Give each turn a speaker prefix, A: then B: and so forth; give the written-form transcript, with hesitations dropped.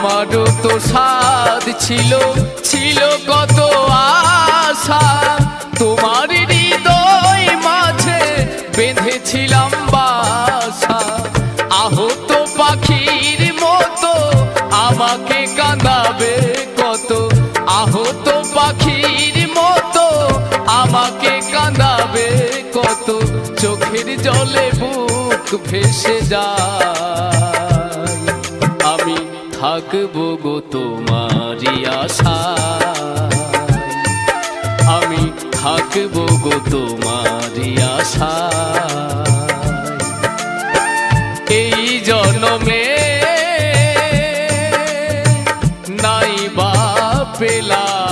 A: আমারও তো সাধ ছিল, ছিল কত আশা, তোমার হৃদয় মাঝে বেঁধেছিলাম বাসা। আহত পাখির মতো আমাকে কাঁদাবে কত, আহত পাখির মতো আমাকে কাঁদাবে কত, চোখের জলে বুক ভেসে যায়। আমি থাকবো গো তোমারই আশায়, আমি থাকবো গো তোমারই আশায়। এই জন্মে নাই বা পেলাম